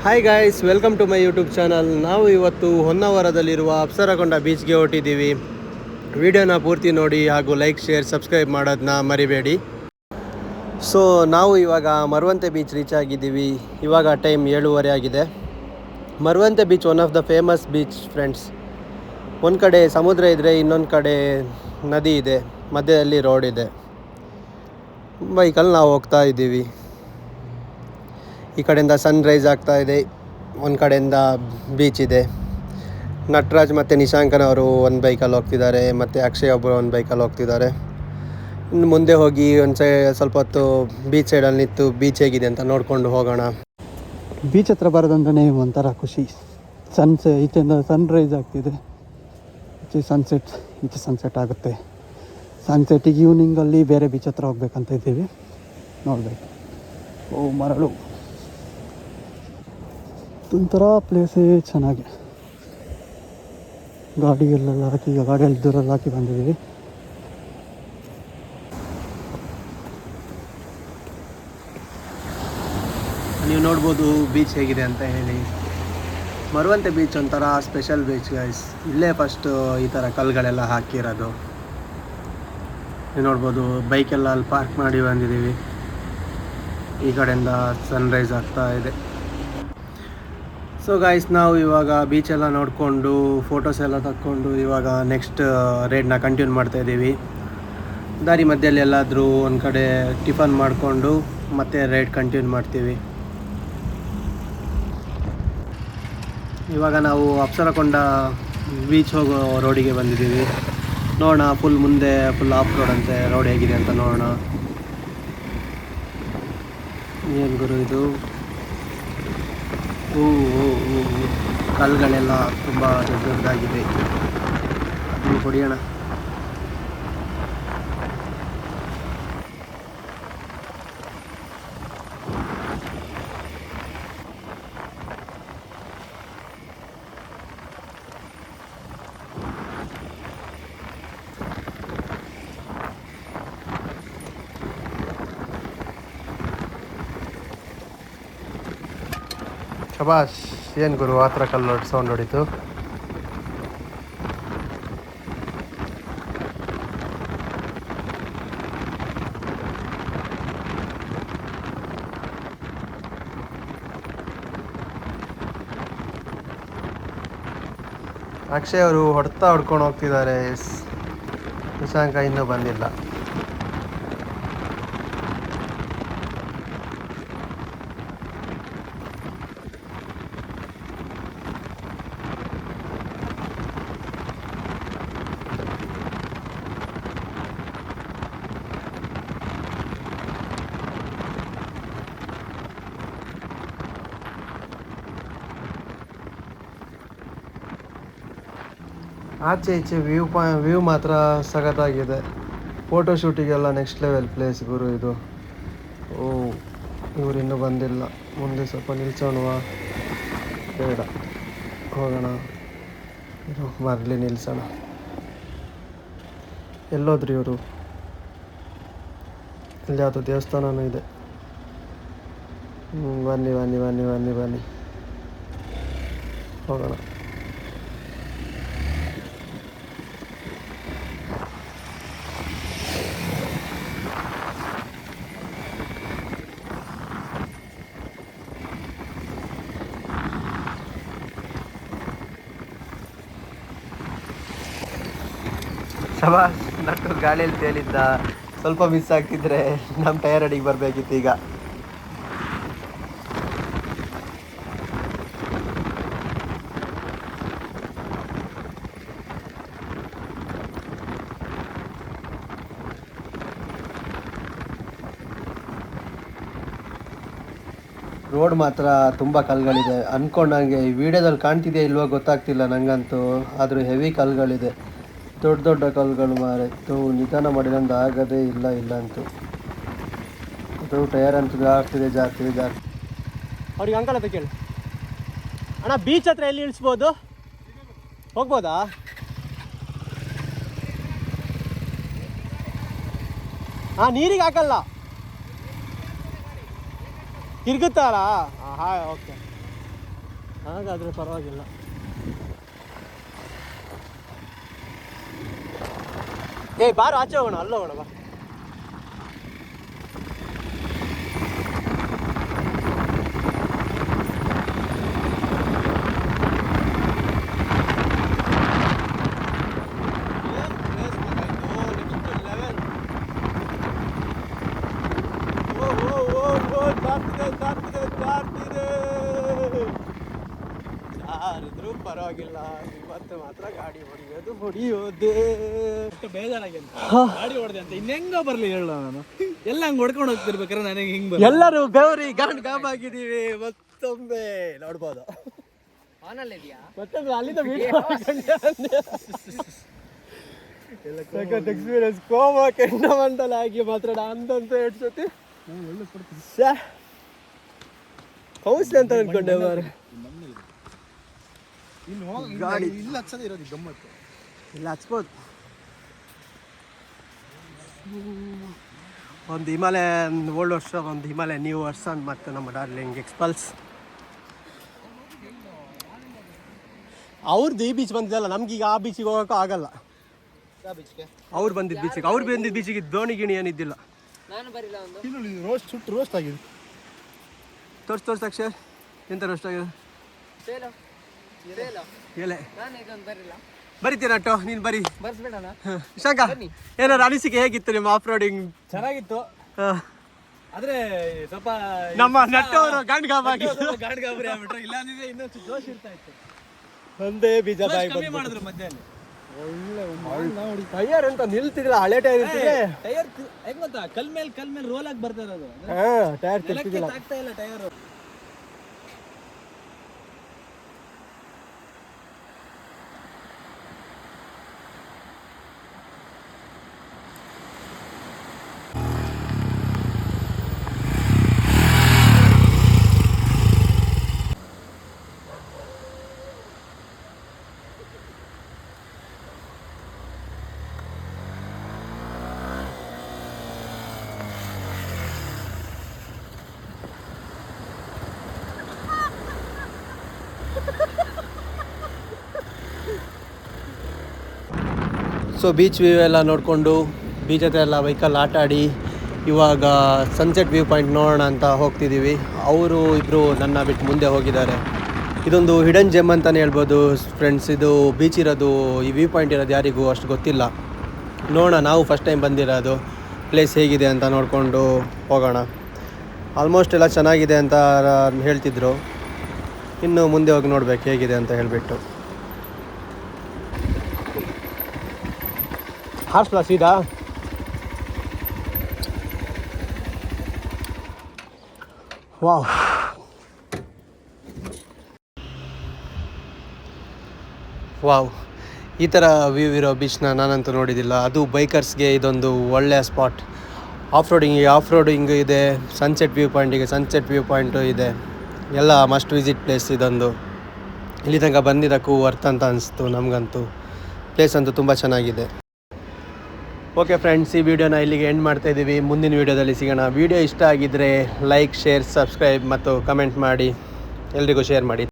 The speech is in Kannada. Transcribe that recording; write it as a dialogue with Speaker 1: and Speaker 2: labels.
Speaker 1: Hi guys, welcome to my YouTube channel. ನಾವು ಇವತ್ತು ಹೊನ್ನಾವರದಲ್ಲಿರುವ ಅಪ್ಸರಗೊಂಡ ಬೀಚ್ಗೆ ಹೊರಟಿದ್ದೀವಿ. ವಿಡಿಯೋನ ಪೂರ್ತಿ ನೋಡಿ ಹಾಗೂ ಲೈಕ್, ಶೇರ್, ಸಬ್ಸ್ಕ್ರೈಬ್ ಮಾಡೋದನ್ನ ಮರಿಬೇಡಿ. ಸೊ ನಾವು ಇವಾಗ ಮರವಂತೆ ಬೀಚ್ ರೀಚ್ ಆಗಿದ್ದೀವಿ. ಇವಾಗ ಟೈಮ್ 7:30 ಆಗಿದೆ. Maravanthe beach one of the famous beach friends. ಒಂದು ಕಡೆ ಸಮುದ್ರ ಇದ್ದರೆ ಇನ್ನೊಂದು ಕಡೆ ನದಿ ಇದೆ, ಮಧ್ಯದಲ್ಲಿ ರೋಡ್ ಇದೆ. ಬೈಕಲ್ಲಿ ನಾವು ಹೋಗ್ತಾ ಇದ್ದೀವಿ. ಈ ಕಡೆಯಿಂದ ಸನ್ರೈಸ್ ಆಗ್ತಾ ಇದೆ, ಒಂದು ಕಡೆಯಿಂದ ಬೀಚ್ ಇದೆ. ನಟರಾಜ್ ಮತ್ತು ನಿಶಾಂಕನ್ ಅವರು ಒಂದು ಬೈಕಲ್ಲಿ ಹೋಗ್ತಿದ್ದಾರೆ, ಮತ್ತು ಅಕ್ಷಯ್ ಒಬ್ಬರು ಒಂದು ಬೈಕಲ್ಲಿ ಹೋಗ್ತಿದ್ದಾರೆ. ಇನ್ನು ಮುಂದೆ ಹೋಗಿ ಸ್ವಲ್ಪ ಹೊತ್ತು ಬೀಚ್ ಸೈಡಲ್ಲಿ ನಿಂತು ಬೀಚ್ ಹೇಗಿದೆ ಅಂತ ನೋಡಿಕೊಂಡು ಹೋಗೋಣ. ಬೀಚ್ ಹತ್ರ ಬರೋದಂದ್ರೆ ಒಂಥರ ಖುಷಿ. ಈಚೆಯಿಂದ ಸನ್ರೈಸ್ ಆಗ್ತಿದೆ, ಈಚೆ ಸನ್ಸೆಟ್ ಆಗುತ್ತೆ. ಸನ್ಸೆಟ್ಟಿಗೆ ಈವ್ನಿಂಗಲ್ಲಿ ಬೇರೆ ಬೀಚ್ ಹತ್ರ ಹೋಗ್ಬೇಕಂತ ಇದ್ದೀವಿ, ನೋಡಬೇಕು. ಮರಳು ಒಂಥರ ಪ್ಲೇಸೇ ಚೆನ್ನಾಗಿ. ಗಾಡಿಯಲ್ಲೆಲ್ಲ ಹಾಕಿ, ಈಗ ಗಾಡಿಯಲ್ಲಿ ದೂರಲ್ಲಿ ಹಾಕಿ ಬಂದಿದ್ದೀವಿ. ನೀವು ನೋಡ್ಬೋದು ಬೀಚ್ ಹೇಗಿದೆ ಅಂತ ಹೇಳಿ. ಮರವಂತೆ ಬೀಚ್ ಒಂಥರ ಸ್ಪೆಷಲ್ ಬೀಚ್ ಗೈಸ್. ಇಲ್ಲೇ ಫಸ್ಟು ಈ ಥರ ಕಲ್ಲುಗಳೆಲ್ಲ ಹಾಕಿರೋದು. ನೀವು ನೋಡ್ಬೋದು, ಬೈಕೆಲ್ಲ ಅಲ್ಲಿ ಪಾರ್ಕ್ ಮಾಡಿ ಬಂದಿದ್ದೀವಿ. ಈ ಕಡೆಯಿಂದ ಸನ್ರೈಸ್ ಆಗ್ತಾ ಇದೆ. ಸೊ ಗಾಯ್ಸ್, ನಾವು ಇವಾಗ ಬೀಚೆಲ್ಲ ನೋಡಿಕೊಂಡು ಫೋಟೋಸ್ ಎಲ್ಲ ತಕ್ಕೊಂಡು ಇವಾಗ ನೆಕ್ಸ್ಟ್ ರೈಡ್ನ ಕಂಟಿನ್ಯೂ ಮಾಡ್ತಾಯಿದ್ದೀವಿ. ದಾರಿ ಮಧ್ಯದಲ್ಲಿ ಎಲ್ಲಾದರೂ ಒಂದು ಕಡೆ ಟಿಫನ್ ಮಾಡಿಕೊಂಡು ಮತ್ತೆ ರೈಡ್ ಕಂಟಿನ್ಯೂ ಮಾಡ್ತೀವಿ. ಇವಾಗ ನಾವು ಅಪ್ಸರಕೊಂಡ ಬೀಚ್ ಹೋಗೋ ರೋಡಿಗೆ ಬಂದಿದ್ದೀವಿ. ನೋಡೋಣ, ಮುಂದೆ ಫುಲ್ ಆಫ್ ರೋಡ್ ಅಂತೆ. ರೋಡ್ ಹೇಗಿದೆ ಅಂತ ನೋಡೋಣ. ಏನು ಗುರು ಇದು? ಕಲ್ಲುಗಳೆಲ್ಲ ತುಂಬ ದೊಡ್ಡದಾಗಿದೆ. ಅದನ್ನು ಹೊಡೆಯೋಣ. ಶಬಾಷ್. ಏನು ಗುರು, ಆ ಥರ ಕಲ್ಲು ಸೌಂಡ್ ಹೊಡಿತು. ಅಕ್ಷಯ್ ಅವರು ಹೊಡ್ಕೊಂಡು ಹೋಗ್ತಿದ್ದಾರೆ. ನಿಶಾಂಕ ಇನ್ನೂ ಬಂದಿಲ್ಲ. ಆಚೆ ಈಚೆ ವ್ಯೂ ಮಾತ್ರ ಸಖತ್ತಾಗಿದೆ. ಫೋಟೋ ಶೂಟಿಗೆಲ್ಲ ನೆಕ್ಸ್ಟ್ ಲೆವೆಲ್ ಪ್ಲೇಸ್ ಗುರು ಇದು. ಇವರು ಇನ್ನೂ ಬಂದಿಲ್ಲ. ಮುಂದೆ ಸ್ವಲ್ಪ ನಿಲ್ಸೋಣವಾ? ಬೇಡ, ಹೋಗೋಣ. ಮರಳಿ ನಿಲ್ಸೋಣ. ಎಲ್ಲೋದ್ರಿ ಇವರು? ಇಲ್ಲಿ ಯಾವುದೋ ದೇವಸ್ಥಾನವೂ ಇದೆ. ಬನ್ನಿ ಬನ್ನಿ ಬನ್ನಿ ಬನ್ನಿ ಬನ್ನಿ, ಹೋಗೋಣ. ಶಬಾಷ್. ನಟ್ಟು ಗಾಳಿಯಲ್ಲಿ ತೇಲಿದ್ದ. ಸ್ವಲ್ಪ ಮಿಸ್ ಆಗ್ತಿದ್ರೆ ನಮ್ಮ ಟೈರ್ ಅಡಿಗೆ ಬರಬೇಕಿತ್ತು ಈಗ. ರೋಡ್ ಮಾತ್ರ ತುಂಬ ಕಲ್ಲುಗಳಿದೆ. ಅಂದ್ಕೊಂಡಂಗೆ ಈ ವಿಡಿಯೋದಲ್ಲಿ ಕಾಣ್ತಿದೆಯಾ ಇಲ್ವೋ ಗೊತ್ತಾಗ್ತಿಲ್ಲ ನನಗಂತೂ. ಆದರೂ ಹೆವಿ ಕಲ್ಲುಗಳಿದೆ, ದೊಡ್ಡ ದೊಡ್ಡ ಕಲ್ಲುಗಳು ಮಾರಿತ್ತು. ನಿಧಾನ ಮಾಡಿದಂದು ಆಗದೇ ಇಲ್ಲ ಅಂತೂ. ಅದು ಟೈರ್ ಅಂತೂ ಜಾಗ್ತಿದೆ. ಅವ್ರಿಗೆ ಅಂಕಲ್ ಹತ್ರ ಕೇಳಿ. ಅಣ್ಣ, ಬೀಚ್ ಹತ್ರ ಎಲ್ಲಿ ಇಳಿಸ್ಬೋದು? ಹೋಗ್ಬೋದಾ? ನೀರಿಗೆ ಹಾಕಲ್ಲ, ತಿರುಗುತ್ತಾರಾ? ಹಾಂ, ಓಕೆ. ಹಾಗಾದರೆ ಪರವಾಗಿಲ್ಲ. ಬಾರು ಆಚೆ ಹೋಗೋಣ, ಅಲ್ಲ ಹೋಗೋಣ ಬಾ. ಯಾರಿದ್ರು ಪರವಾಗಿಲ್ಲ, ಇವತ್ತು ಮಾತ್ರ ಗಾಡಿ ಹೊಡಿಯೋದೇ
Speaker 2: ಬೇಜಾರಾಗಿ ಗಾಡಿ ಹೊಡೆದೆ ಅಂತ ಇನ್ನೆಂಗ ಬರ್ಲಿ ಹೇಳ. ನಾನು ಎಲ್ಲ ಹಂಗೆ ಹೊಡ್ಕೊಂಡು ಹೋಗ್ತಿರ್ಬೇಕಾದ್ರೆ ನನಗೆ ಹಿಂಗೆ
Speaker 1: ಎಲ್ಲರೂ ಬೆವರಿ ಗಾಂಡ್ ಗಾಬಾಗಿದ್ದೀವಿ. ಮತ್ತೊಮ್ಮೆ ನೋಡ್ಬೋದು, ಮತ್ತೊಮ್ಮೆ ಅಲ್ಲಿಂದ ಎಕ್ಸ್ಪೀರಿಯನ್ಸ್ ಕೋಮ ಕೆಂಡ ಮಂಡಲ ಆಗಿ ಮಾತ್ರ ಅಂತಂತ ಹೇಳ್ಸತಿ ಕೌನ್ಸ್ಲಿ ಅಂತ ಅನ್ಕೊಂಡೆ. ಗಾಡಿ ಇಲ್ಲ ಹಚ್ಚೋದೇ ಇರೋದು ಗಮ್ಮತ್ತು, ಇಲ್ಲ ಹಚ್ಬೋದು. ಒಂದು ಹಿಮಾಲಯನ್ ಓಲ್ಡ್ ವರ್ಷ, ಒಂದು ಹಿಮಾಲಯನ್ ನ್ಯೂ ವರ್ಷ, ಮತ್ತು ನಮ್ಮ ಡಾರ್ಲಿಂಗ್ ಎಕ್ಸ್ಪಲ್ಸ್. ಅವ್ರದ್ದು ಈ ಬೀಚ್ ಬಂದಿದ್ದಲ್ಲ, ನಮ್ಗೀಗ ಆ ಬೀಚಿಗೆ ಹೋಗೋಕ್ಕೂ ಆಗಲ್ಲ. ಅವ್ರು ಬಂದಿದ್ದ ಬೀಚಿಗೆ ದೋಣಿ ಗಿಣಿ ಏನಿದ್ದಿಲ್ಲ.
Speaker 2: ರೋಸ್ಟ್ ಆಗಿದೆ.
Speaker 1: ತೋರ್ಸ್ ಅಕ್ಷಯ್, ಎಂತ ರೋಸ್ಟ್ ಆಗಿದೆ? ಬರಿತೀರ ಅಟ್ಟೋ, ನೀನು ಬರಿ. ಶಂಕ, ಏನಾದ್ರು ಅನಿಸಿಕೆ ಹೇಗಿತ್ತು ನಿಮ್ಮ ಆಫ್ ರೋಡಿಂಗ್?
Speaker 2: ಚೆನ್ನಾಗಿತ್ತು, ಆದ್ರೆ ಸ್ವಲ್ಪ
Speaker 1: ನಮ್ಮ ನಟ್ಟವರು ಗಾಂಡ್ಗಾಬಾಗಿ
Speaker 2: ಗಾಂಡ್ಗಾಬರಿ ಆಗ್ಬಿಟ್ರೆ, ಇಲ್ಲ ಅಂದ್ರೆ ಇನ್ನೊಂದು ಜೋಶ್ ಇರ್ತಾ ಇತ್ತು.
Speaker 1: ಒಂದೇ ಬೀಜ ಬಾಯಿ
Speaker 2: ಮಾಡಿದ್ರು ಮಧ್ಯಾಹ್ನ.
Speaker 1: ಟೈಯರ್ ಅಂತ ನಿಲ್ತಿದ್ದಿಲ್ಲ, ಹಳೆ ಟೈರ್ ಇರ್ತಿದೆ.
Speaker 2: ಟೈರ್ ಹೆಂಗ್ ಗೊತ್ತಾ, ಕಲ್ ಮೇಲೆ ರೋಲ್ ಆಗಿ ಬರ್ತಾ ಇರೋದು.
Speaker 1: ಟೈರ್ ತಿರ್ತಿದ್ದಿಲ್ಲ,
Speaker 2: ಆಗ್ತಾ ಇಲ್ಲ ಟೈರ್.
Speaker 1: ಸೊ ಬೀಚ್ ವ್ಯೂ ಎಲ್ಲ ನೋಡಿಕೊಂಡು ಬೀಚ್ ಹತ್ರ ಎಲ್ಲ ವೆಹಿಕಲ್ ಆಟ ಆಡಿ ಇವಾಗ ಸನ್ಸೆಟ್ ವ್ಯೂ ಪಾಯಿಂಟ್ ನೋಡೋಣ ಅಂತ ಹೋಗ್ತಿದ್ದೀವಿ. ಅವರು ಇಬ್ಬರು ನನ್ನ ಬಿಟ್ಟು ಮುಂದೆ ಹೋಗಿದ್ದಾರೆ. ಇದೊಂದು ಹಿಡನ್ ಜೆಮ್ ಅಂತಲೇ ಹೇಳ್ಬೋದು ಫ್ರೆಂಡ್ಸ್. ಇದು ಬೀಚ್ ಇರೋದು, ಈ ವ್ಯೂ ಪಾಯಿಂಟ್ ಇರೋದು ಯಾರಿಗೂ ಅಷ್ಟು ಗೊತ್ತಿಲ್ಲ. ನೋಡೋಣ, ನಾವು ಫಸ್ಟ್ ಟೈಮ್ ಬಂದಿರೋದು, ಪ್ಲೇಸ್ ಹೇಗಿದೆ ಅಂತ ನೋಡಿಕೊಂಡು ಹೋಗೋಣ. ಆಲ್ಮೋಸ್ಟ್ ಎಲ್ಲ ಚೆನ್ನಾಗಿದೆ ಅಂತ ಹೇಳ್ತಿದ್ರು, ಇನ್ನು ಮುಂದೆ ಹೋಗಿ ನೋಡ್ಬೇಕು ಹೇಗಿದೆ ಅಂತ ಹೇಳಿಬಿಟ್ಟು. ಹಾರ್ಸ್ಲಾ ಸೀದಾ ವಾವ್. ಈ ಥರ ವ್ಯೂ ಇರೋ ಬೀಚ್ನ ನಾನಂತೂ ನೋಡಿದ್ದಿಲ್ಲ. ಅದು ಬೈಕರ್ಸ್ಗೆ ಇದೊಂದು ಒಳ್ಳೆಯ ಸ್ಪಾಟ್. ಆಫ್ ರೋಡಿಂಗ್ ಇದೆ, ಸನ್ಸೆಟ್ ವ್ಯೂ ಪಾಯಿಂಟು ಇದೆ. ಎಲ್ಲ ಮಸ್ಟ್ ವಿಸಿಟ್ ಪ್ಲೇಸ್ ಇದೊಂದು. ಇಲ್ಲಿ ತನಕ ಬಂದಿದ್ದಕ್ಕೂ ವರ್ತ್ ಅಂತ ಅನಿಸ್ತು ನಮಗಂತೂ. ಪ್ಲೇಸ್ ಅಂತೂ ತುಂಬ ಚೆನ್ನಾಗಿದೆ. ಓಕೆ ಫ್ರೆಂಡ್ಸ್, ಈ ವಿಡಿಯೋನ ಇಲ್ಲಿಗೆ ಎಂಡ್ ಮಾಡ್ತಾ ಇದ್ದೀವಿ. ಮುಂದಿನ ವೀಡಿಯೋದಲ್ಲಿ ಸಿಗೋಣ. ವಿಡಿಯೋ ಇಷ್ಟ ಆಗಿದ್ದರೆ ಲೈಕ್, ಶೇರ್, ಸಬ್ಸ್ಕ್ರೈಬ್ ಮತ್ತು ಕಮೆಂಟ್ ಮಾಡಿ, ಎಲ್ರಿಗೂ ಶೇರ್ ಮಾಡಿ.